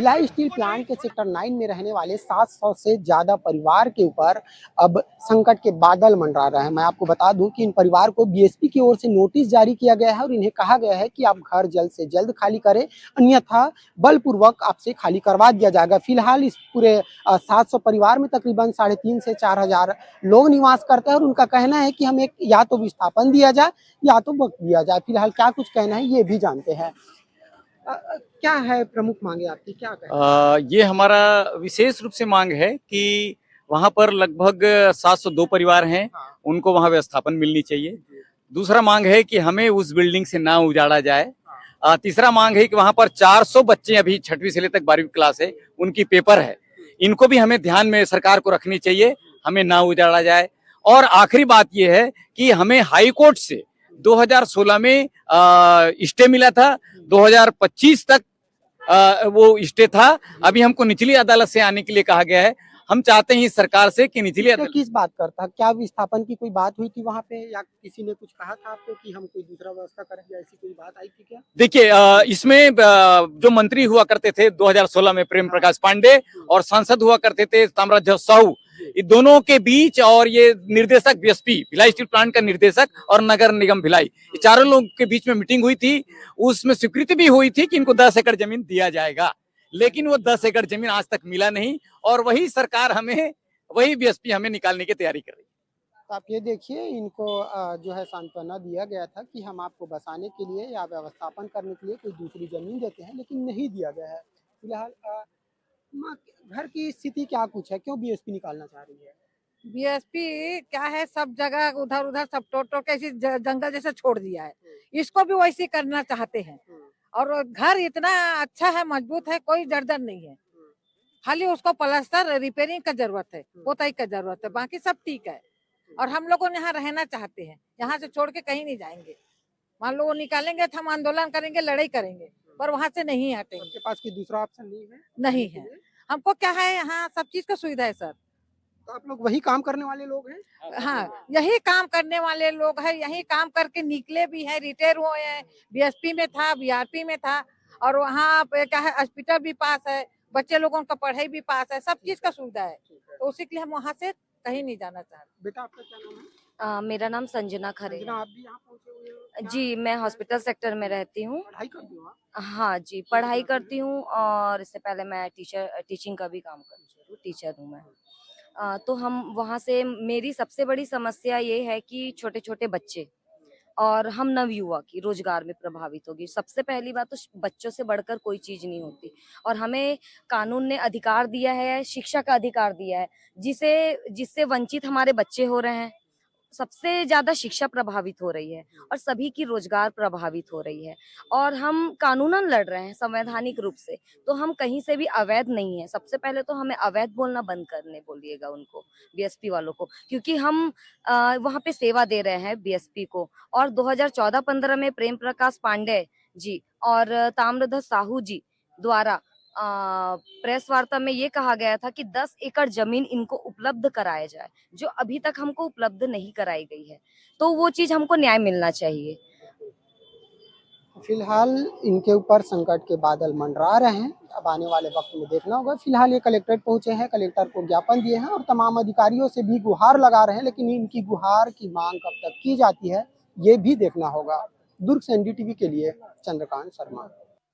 Bhilai steel plant के sector 9 में रहने वाले 700 से ज्यादा परिवार के ऊपर अब संकट के बादल मंडरा रहे हैं। मैं आपको बता दूं कि इन परिवार को बीएसपी की ओर से नोटिस जारी किया गया है और इन्हें कहा गया है कि आप घर जल्द से जल्द खाली करें, अन्यथा बलपूर्वक आपसे खाली करवा दिया जाएगा। फिलहाल इस पूरे 700 परिवार में तकरीबन 3,500 से 4,000 लोग निवास करते हैं और उनका कहना है कि हमें या तो विस्थापन दिया जाए या तो वक्त दिया जाए। फिलहाल क्या कुछ कहना है ये भी जानते हैं। क्या है प्रमुख मांगे आपकी, क्या ये हमारा विशेष रूप से मांग है कि वहां पर लगभग 702 परिवार हैं, उनको वहां व्यवस्थापन मिलनी चाहिए। दूसरा मांग है कि हमें उस बिल्डिंग से ना उजाड़ा जाए। तीसरा मांग है कि वहां पर 400 बच्चे अभी 6वीं से लेकर 12वीं क्लास है, उनकी पेपर है, इनको भी हमें ध्यान में सरकार को रखनी चाहिए, हमें ना उजाड़ा जाए। और आखिरी बात यह है कि हमें हाई कोर्ट से 2016 में स्टे मिला था, 2025 तक वो स्टे था। अभी हमको निचली अदालत से आने के लिए कहा गया है। हम चाहते हैं इस सरकार से कि निचली अदालत किस बात करता, क्या विस्थापन की कोई बात हुई थी वहाँ पे या किसी ने कुछ कहा था आपको कि हम कोई दूसरा व्यवस्था करेंगे, ऐसी कोई बात आई थी क्या? देखिए, इसमें जो मंत्री हुआ करते थे 2016 में प्रेम प्रकाश पांडे और सांसद हुआ करते थे ताम्रध्वज साहू, इन दोनों के बीच और ये निर्देशक बीएसपी भिलाई स्टील प्लांट का निर्देशक और नगर निगम भिलाई, ये चारों लोगों के बीच में मीटिंग हुई थी। उसमें स्वीकृति भी हुई थी कि इनको 10 एकड़ जमीन दिया जाएगा, लेकिन वो 10 एकड़ जमीन आज तक मिला नहीं और वही सरकार हमें, वही बीएसपी हमें निकालने की तैयारी कर रही है। तो आप ये देखिए, इनको जो है सांत्वना दिया गया था कि हम आपको बसाने के लिए या व्यवस्थापन करने के लिए कोई दूसरी जमीन देते हैं, लेकिन नहीं दिया गया है। फिलहाल घर की स्थिति क्या कुछ है, क्यों बीएसपी निकालना चाह रही है? बीएसपी क्या है, सब जगह उधर उधर सब टोटो के ऐसी जंगल जैसे छोड़ दिया है, इसको भी वैसे करना चाहते हैं। और घर इतना अच्छा है, मजबूत है, कोई जर्जर नहीं है, खाली उसको प्लास्टर रिपेयरिंग का जरूरत है, पोताई का जरूरत है, बाकी सब ठीक है। और हम लोगों यहाँ रहना चाहते हैं, यहाँ से छोड़ के कहीं नहीं जाएंगे। मान लो वो निकालेंगे तो हम आंदोलन करेंगे, लड़ाई करेंगे, पर वहां से नहीं हटेंगे। आपके पास कोई दूसरा ऑप्शन नहीं है? नहीं है, हमको क्या है, यहाँ सब चीज का सुविधा है सर। तो आप लोग वही काम करने वाले लोग हैं? हाँ, यही काम करने वाले लोग हैं, यही काम करके निकले भी हैं, रिटायर हुए हैं। बीएसपी में था, बीआरपी में था, और वहाँ पे क्या है, हॉस्पिटल भी पास है, बच्चे लोगों का पढ़ाई भी पास है, सब चीज का सुविधा है। तो उसी के लिए हम वहाँ से कहीं नहीं जाना चाहते। बेटा आपका क्या नाम है? मेरा नाम संजना खरे है। आप भी यहाँ पहुँचे हुए हो? जी, मैं हॉस्पिटल सेक्टर में रहती हूँ। पढ़ाई करती हो आप? हाँ जी, पढ़ाई करती हूँ और इससे पहले मैं टीचिंग का भी काम करती हूँ, टीचर हूँ मैं। तो हम वहाँ से, मेरी सबसे बड़ी समस्या ये है कि छोटे-छोटे बच्चे और हम नवयुवा की रोजगार में प्रभावित होगी। सबसे पहली बात तो बच्चों से बढ़कर कोई चीज़ नहीं होती और हमें कानून ने अधिकार दिया है, शिक्षा का अधिकार दिया है, जिससे वंचित हमारे बच्चे हो रहे हैं। सबसे ज़्यादा शिक्षा प्रभावित हो रही है और सभी की रोजगार प्रभावित हो रही है और हम कानूनन लड़ रहे हैं संवैधानिक रूप से, तो हम कहीं से भी अवैध नहीं है। सबसे पहले तो हमें अवैध बोलना बंद करने बोलिएगा उनको, बीएसपी वालों को, क्योंकि हम वहाँ पे सेवा दे रहे हैं बीएसपी को। और 2014-15 में प्रेम प्रकाश पांडे जी और ताम्रध्वज साहू जी द्वारा प्रेस वार्ता में ये कहा गया था कि 10 एकड़ जमीन इनको उपलब्ध कराया जाए, जो अभी तक हमको उपलब्ध नहीं कराई गई है, तो वो चीज हमको न्याय मिलना चाहिए। फिलहाल इनके ऊपर संकट के बादल मंडरा रहे हैं, अब आने वाले वक्त में देखना होगा। फिलहाल ये कलेक्ट्रेट पहुंचे हैं, कलेक्टर को ज्ञापन दिए हैं और तमाम अधिकारियों से भी गुहार लगा रहे हैं, लेकिन इनकी गुहार की मांग कब तक की जाती है ये भी देखना होगा। दुर्ग से एनडीटीवी के लिए चंद्रकांत शर्मा।